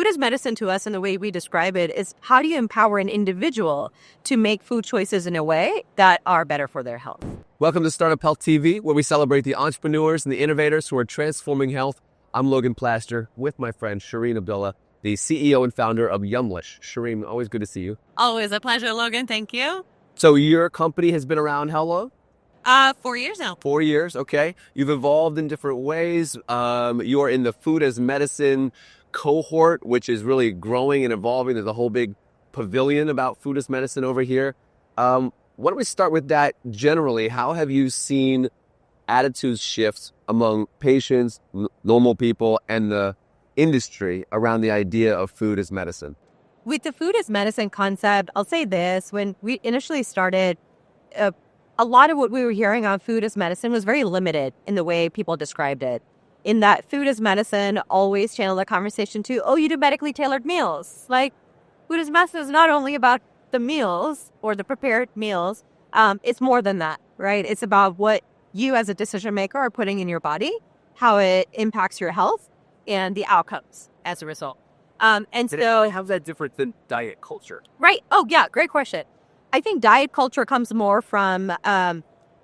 food is medicine to us, and the way we describe it is how do you empower an individual to make food choices in a way that are better for their health? Welcome to Startup Health TV, where we celebrate the entrepreneurs and the innovators who are transforming health. I'm Logan Plaster with my friend Shireen Abdullah, the CEO and founder of Yumlish. Shireen, always good to see you. Always a pleasure, Logan. Thank you. So your company has been around how long? 4 years now. 4 years, okay. You've evolved in different ways. You're in the food as medicine cohort, which is really growing and evolving. There's a whole big pavilion about food as medicine over here. Why don't we start with that generally? How have you seen attitudes shift among patients, normal people, and the industry around the idea of food as medicine? With the food as medicine concept, I'll say this. When we initially started, a lot of what we were hearing on food as medicine was very limited in the way people described it. In that food as medicine always channeled the conversation to, oh, you do medically tailored meals. Like, food as medicine is not only about the meals or the prepared meals. It's more than that, right? It's about what you as a decision maker are putting in your body, how it impacts your health, and the outcomes as a result. How's that different than diet culture? Right. Oh, yeah. Great question. I think diet culture comes more from,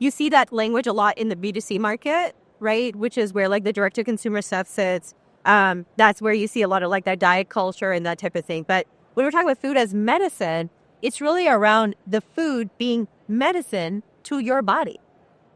you see that language a lot in the B2C market, right? Which is where like the direct-to-consumer stuff sits. That's where you see a lot of like that diet culture and that type of thing. But when we're talking about food as medicine, it's really around the food being medicine to your body,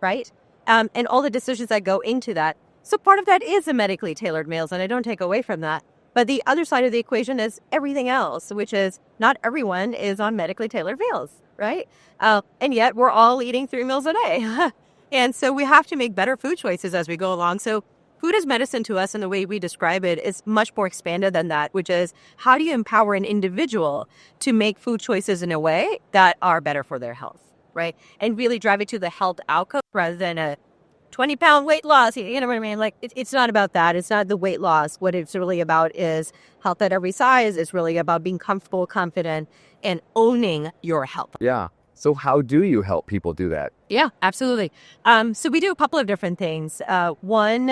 right? And all the decisions that go into that. So part of that is the medically tailored meals, and I don't take away from that. But the other side of the equation is everything else, which is not everyone is on medically tailored meals, right? And yet we're all eating 3 meals a day. And so we have to make better food choices as we go along. So food as medicine to us, and the way we describe it is much more expanded than that, which is how do you empower an individual to make food choices in a way that are better for their health, right? And really drive it to the health outcome rather than a 20-pound weight loss. You know what I mean? Like, it's not about that. It's not the weight loss. What it's really about is health at every size. It's really about being comfortable, confident, and owning your health. Yeah. So how do you help people do that? Yeah, absolutely. So we do a couple of different things. One,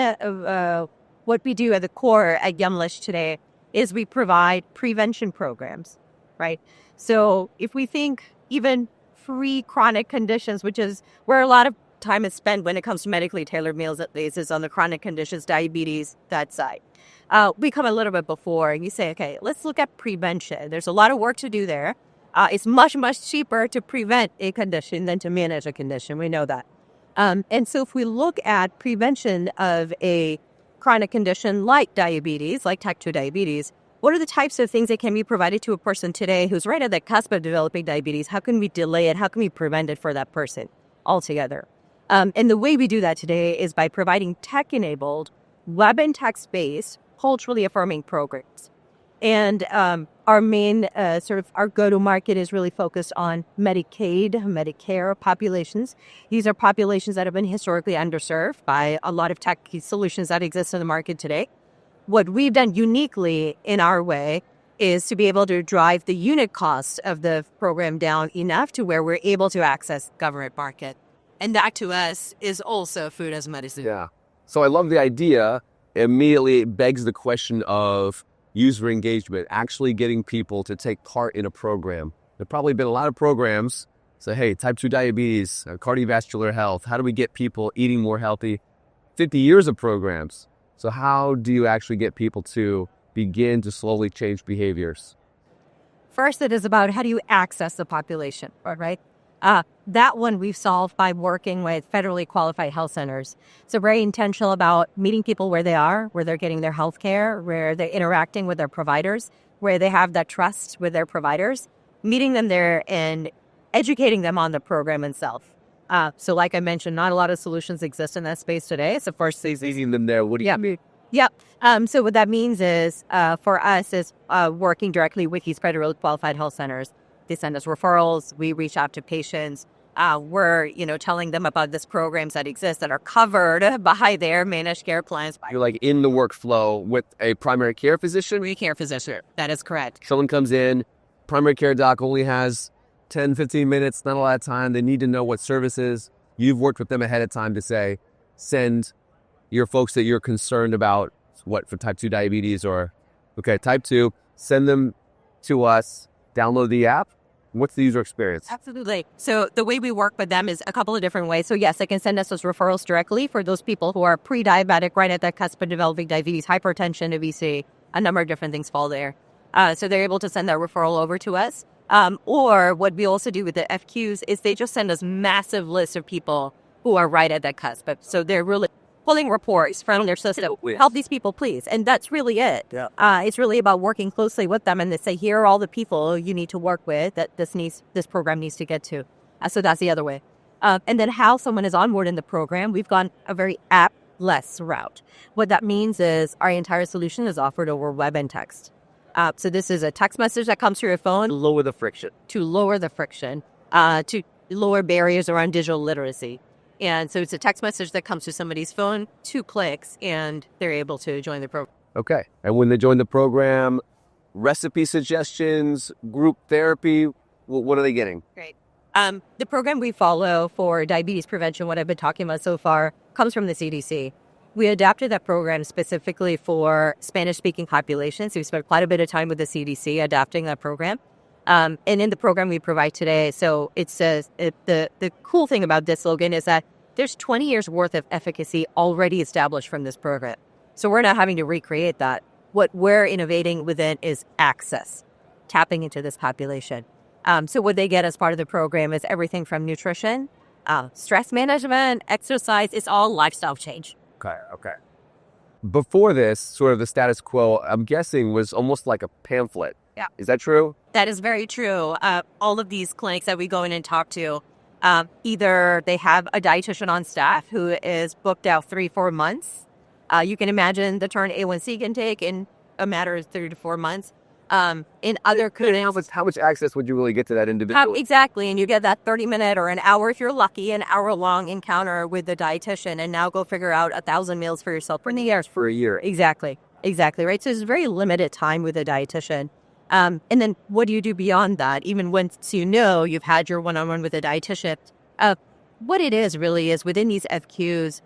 what we do at the core at Yumlish today is we provide prevention programs, right? So if we think even pre-chronic conditions, which is where a lot of time is spent when it comes to medically tailored meals, at least, is on the chronic conditions, diabetes, that side. We come a little bit before and you say, okay, let's look at prevention. There's a lot of work to do there. It's much, much cheaper to prevent a condition than to manage a condition. We know that. And so if we look at prevention of a chronic condition like diabetes, like type 2 diabetes, what are the types of things that can be provided to a person today who's right at the cusp of developing diabetes? How can we delay it? How can we prevent it for that person altogether? And the way we do that today is by providing tech-enabled, web and text-based, culturally affirming programs. And our main our go-to-market is really focused on Medicaid, Medicare populations. These are populations that have been historically underserved by a lot of tech solutions that exist in the market today. What we've done uniquely in our way is to be able to drive the unit cost of the program down enough to where we're able to access government market. And that to us is also food as medicine. Yeah. So I love the idea. Immediately it begs the question of user engagement, actually getting people to take part in a program. There've probably been a lot of programs say, hey, type 2 diabetes, cardiovascular health, how do we get people eating more healthy? 50 years of programs. So how do you actually get people to begin to slowly change behaviors? First, it is about how do you access the population, right? That one we've solved by working with federally qualified health centers. So very intentional about meeting people where they are, where they're getting their health care, where they're interacting with their providers, where they have that trust with their providers, meeting them there and educating them on the program itself. So like I mentioned, not a lot of solutions exist in that space today. So first, meeting them there, what do you mean? Yep. So what that means is for us is working directly with these federally qualified health centers. They send us referrals. We reach out to patients. We're, telling them about these programs that exist that are covered by their managed care plans. You're like in the workflow with a primary care physician? Primary care physician. That is correct. Someone comes in, primary care doc only has 10, 15 minutes, not a lot of time. They need to know what services. You've worked with them ahead of time to say, send your folks that you're concerned about, what, for type 2 diabetes or, okay, type 2, send them to us, download the app. What's the user experience? Absolutely. So the way we work with them is a couple of different ways. So yes, they can send us those referrals directly for those people who are pre-diabetic, right at that cusp of developing diabetes, hypertension, obesity, a number of different things fall there. So they're able to send that referral over to us. Or what we also do with the FQs is they just send us massive lists of people who are right at that cusp. So they're really pulling reports from their system. Help these people, please. And that's really it. Yeah. It's really about working closely with them and they say, here are all the people you need to work with that this program needs to get to. So that's the other way. And then how someone is onboarded in the program, we've gone a very app-less route. What that means is our entire solution is offered over web and text. So this is a text message that comes through your phone. Lower the friction. To lower the friction, to lower barriers around digital literacy. And so it's a text message that comes to somebody's phone, 2 clicks, and they're able to join the program. Okay. And when they join the program, recipe suggestions, group therapy, what are they getting? Great. The program we follow for diabetes prevention, what I've been talking about so far, comes from the CDC. We adapted that program specifically for Spanish-speaking populations. So we spent quite a bit of time with the CDC adapting that program. And in the program we provide today, so it says the cool thing about this slogan is that there's 20 years worth of efficacy already established from this program. So we're not having to recreate that. What we're innovating within is access, tapping into this population. So what they get as part of the program is everything from nutrition, stress management, exercise. It's all lifestyle change. Okay. Before this, sort of the status quo, I'm guessing, was almost like a pamphlet. Yeah. Is that true? That is very true. All of these clinics that we go in and talk to, either they have a dietitian on staff who is booked out 3-4 months. You can imagine the turn A1C can take in a matter of 3 to 4 months. In other clinics, how much access would you really get to that individual? Exactly, and you get that 30-minute or an hour, if you're lucky, an hour-long encounter with the dietitian, and now go figure out 1,000 meals for yourself for the years. For a year. Exactly, right? So it's very limited time with a dietitian. And then what do you do beyond that? Even once you've had your one-on-one with a dietitian, what it is really is within these FQs,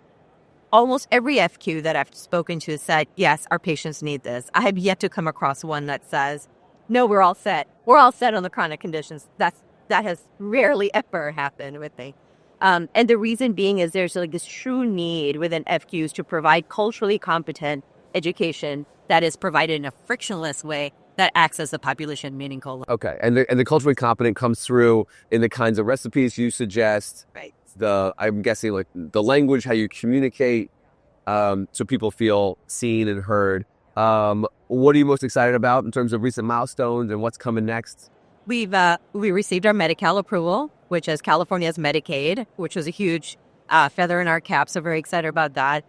almost every FQ that I've spoken to said, yes, our patients need this. I have yet to come across one that says, no, we're all set. We're all set on the chronic conditions. That has rarely ever happened with me. And the reason being is there's like this true need within FQs to provide culturally competent education that is provided in a frictionless way that access the population meaningful. Okay, and the culturally competent comes through in the kinds of recipes you suggest. Right. I'm guessing like the language, how you communicate, so people feel seen and heard. What are you most excited about in terms of recent milestones and what's coming next? We received our Medi-Cal approval, which is California's Medicaid, which was a huge feather in our cap. So very excited about that.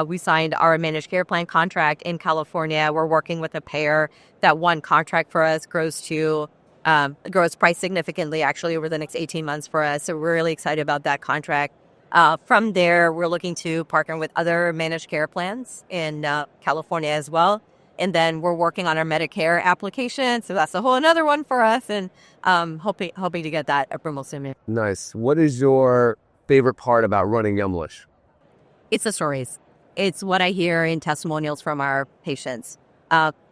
We signed our managed care plan contract in California. We're working with a payer that one contract for us grows price significantly actually over the next 18 months for us. So we're really excited about that contract. From there, we're looking to partner with other managed care plans in California as well. And then we're working on our Medicare application. So that's a whole another one for us, and hoping to get that approval soon. Nice. What is your favorite part about running Yumlish? It's the stories. It's what I hear in testimonials from our patients.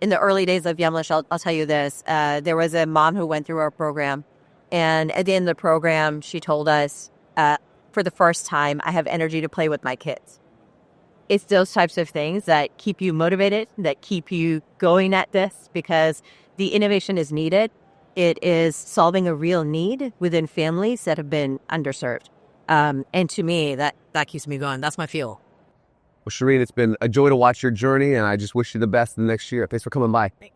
In the early days of Yumlish, I'll tell you this. There was a mom who went through our program. And at the end of the program, she told us, for the first time, I have energy to play with my kids. It's those types of things that keep you motivated, that keep you going at this, because the innovation is needed. It is solving a real need within families that have been underserved. And to me, that keeps me going. That's my fuel. Well, Shireen, it's been a joy to watch your journey, and I just wish you the best in the next year. Thanks for coming by. Thanks.